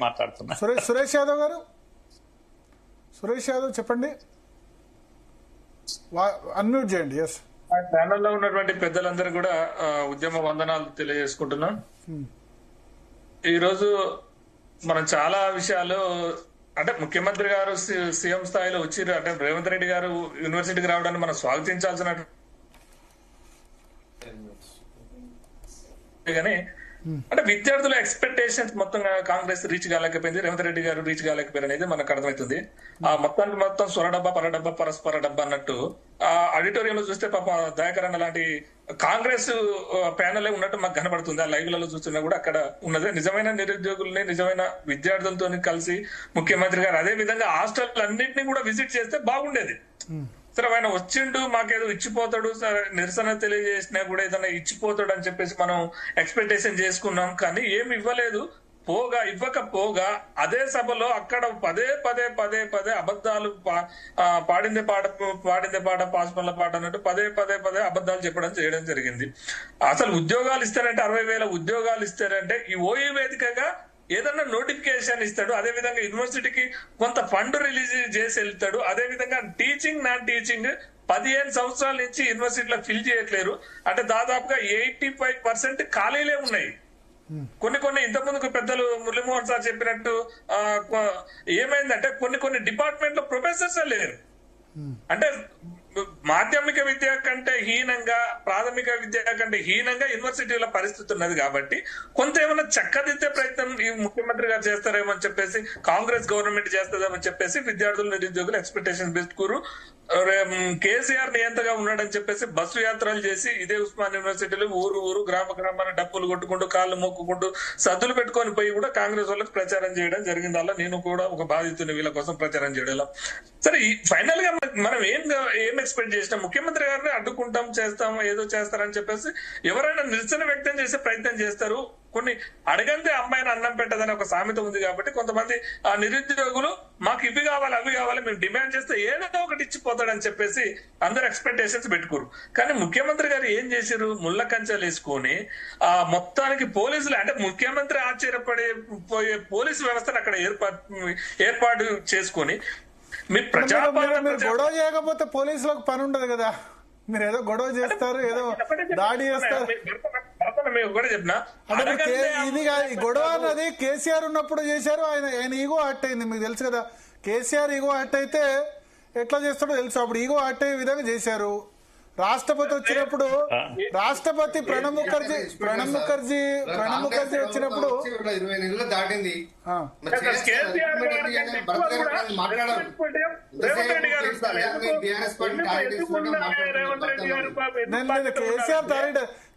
మాట్లాడుతున్నా. సురేష్ యాదవ్ గారు, సురేష్ యాదవ్ చెప్పండి, అన్మ్యూట్ చేయండి. ఎస్, ప్యానెల్లో ఉన్నటువంటి పెద్దలందరూ కూడా ఉద్యమ వందనాలు తెలియజేసుకుంటున్నాం. ఈరోజు మనం చాలా విషయాలు అంటే ముఖ్యమంత్రి గారు సీఎం స్థాయిలో వచ్చిర్రు అంటే రేవంత్ రెడ్డి గారు యూనివర్సిటీకి రావడాన్ని మనం స్వాగతించాల్సిన కానీ అంటే విద్యార్థుల ఎక్స్పెక్టేషన్స్ మొత్తం కాంగ్రెస్ రీచ్ కాలేకపోయింది, రేవంత్ రెడ్డి గారు రీచ్ కాలేకపోయారు అనేది మనకు అర్థమవుతుంది. ఆ మొత్తానికి మొత్తం స్వర డబ్బా పరడబ్బా పరస్పర డబ్బా అన్నట్టు ఆ ఆడిటోరియం లో చూస్తే పాప దయాకర్ అన్న లాంటి కాంగ్రెస్ ప్యానెల్ ఉన్నట్టు మాకు కనబడుతుంది. ఆ లైవ్ లలో చూస్తున్నా కూడా అక్కడ ఉన్నదే నిజమైన నిరుద్యోగుల్ని నిజమైన విద్యార్థులతో కలిసి ముఖ్యమంత్రి గారు అదే విధంగా హాస్టల్ అన్నింటినీ కూడా విజిట్ చేస్తే బాగుండేది. సరే ఆయన వచ్చిండు మాకేదో ఇచ్చిపోతాడు, సరే నిరసన తెలియజేసినా కూడా ఏదైనా ఇచ్చిపోతాడు అని చెప్పేసి మనం ఎక్స్పెక్టేషన్ చేసుకున్నాం, కానీ ఏమి ఇవ్వలేదు. ఇవ్వకపోగా అదే సభలో అక్కడ పదే పదే పదే పదే అబద్ధాలు పాడిందే పాట పాస్పల్ల పాట అన్నట్టు పదే పదే పదే అబద్ధాలు చేయడం జరిగింది. అసలు ఉద్యోగాలు ఇస్తారంటే 60,000 ఉద్యోగాలు ఇస్తారంటే ఈ ఓయూ వేదికగా ఏదన్నా నోటిఫికేషన్ ఇస్తాడు, అదే విధంగా యూనివర్సిటీకి కొంత ఫండ్ రిలీజ్ చేసి వెళ్తాడు. అదే విధంగా టీచింగ్ నాన్ టీచింగ్ 15 సంవత్సరాల నుంచి యూనివర్సిటీలో ఫిల్ చేయట్లేరు. అంటే దాదాపుగా 85% ఖాళీలే ఉన్నాయి. కొన్ని ఇంతకుముందు పెద్దలు మురళీమోహన్ సార్ చెప్పినట్టు ఏమైందంటే కొన్ని డిపార్ట్మెంట్ లో ప్రొఫెసర్స్ లేరు. అంటే మాధ్యమిక విద్య కంటే హీనంగా ప్రాథమిక విద్య కంటే హీనంగా యూనివర్సిటీల పరిస్థితి ఉన్నది. కాబట్టి కొంత ఏమైనా చక్కదిద్దే ప్రయత్నం ఈ ముఖ్యమంత్రి గారు చేస్తారేమో అని చెప్పేసి, కాంగ్రెస్ గవర్నమెంట్ చేస్తుందేమో చెప్పేసి విద్యార్థులు నిరుద్యోగులు ఎక్స్పెక్టేషన్ పెట్టుకురు. కేసీఆర్ నియంతగా ఉన్నాడని చెప్పేసి బస్సు యాత్రలు చేసి ఇదే ఉస్మాన్ యూనివర్సిటీలో ఊరు గ్రామాన్ని డప్పులు కొట్టుకుంటూ కాళ్ళు మొక్కుకుంటూ సద్దులు పెట్టుకొని పోయి కూడా కాంగ్రెస్ వాళ్ళకి ప్రచారం చేయడం జరిగింది. అలా నేను కూడా ఒక బాధితుని వీళ్ళ కోసం ప్రచారం చేయడం. సరే ఫైనల్ గా మనం ఏం ఎక్స్పెక్ట్ చేసినాం, ముఖ్యమంత్రి గారిని అడ్డుకుంటాం చేస్తాం ఏదో చేస్తారని చెప్పేసి ఎవరైనా నిరసన వ్యక్తం చేసే ప్రయత్నం చేస్తారు. కొన్ని అడగందే అమ్మాయిని అన్నం పెట్టదని ఒక సామెత ఉంది కాబట్టి కొంతమంది ఆ నిరుద్యోగులు మాకు ఇవి కావాలి అవి కావాలి మేము డిమాండ్ చేస్తే ఏదో ఒకటి ఇచ్చిపోతాడని చెప్పేసి అందరు ఎక్స్పెక్టేషన్స్ పెట్టుకోరు. కానీ ముఖ్యమంత్రి గారు ఏం చేశారు, ముళ్ళ కంచెలు వేసుకొని ఆ మొత్తానికి పోలీసులు అంటే ముఖ్యమంత్రి ఆశ్చర్యపోయే పోలీసు వ్యవస్థను అక్కడ ఏర్పాటు చేసుకొని మీరు గొడవ చేయకపోతే పోలీసులకు పని ఉండదు కదా, మీరు ఏదో గొడవ చేస్తారు ఏదో దాడి చేస్తారు. ఇది గొడవ అన్నది కేసీఆర్ ఉన్నప్పుడు చేశారు, ఆయన ఈగో హర్ట్ అయింది మీకు తెలుసు కదా. కేసీఆర్ ఈగో హర్ట్ అయితే ఎట్లా చేస్తాడో తెలుసు, అప్పుడు ఈగో హర్ట్ అయ్యే విధంగా చేశారు. రాష్ట్రపతి వచ్చినప్పుడు రాష్ట్రపతి ప్రణబ్ ముఖర్జీ వచ్చినప్పుడు 20 నెలలు దాటింది.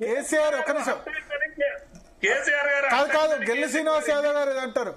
కేసీఆర్ ఒక్క నిమిషం కాదు గెల్లి శ్రీనివాస్ యాదవ్ గారు అంటారు,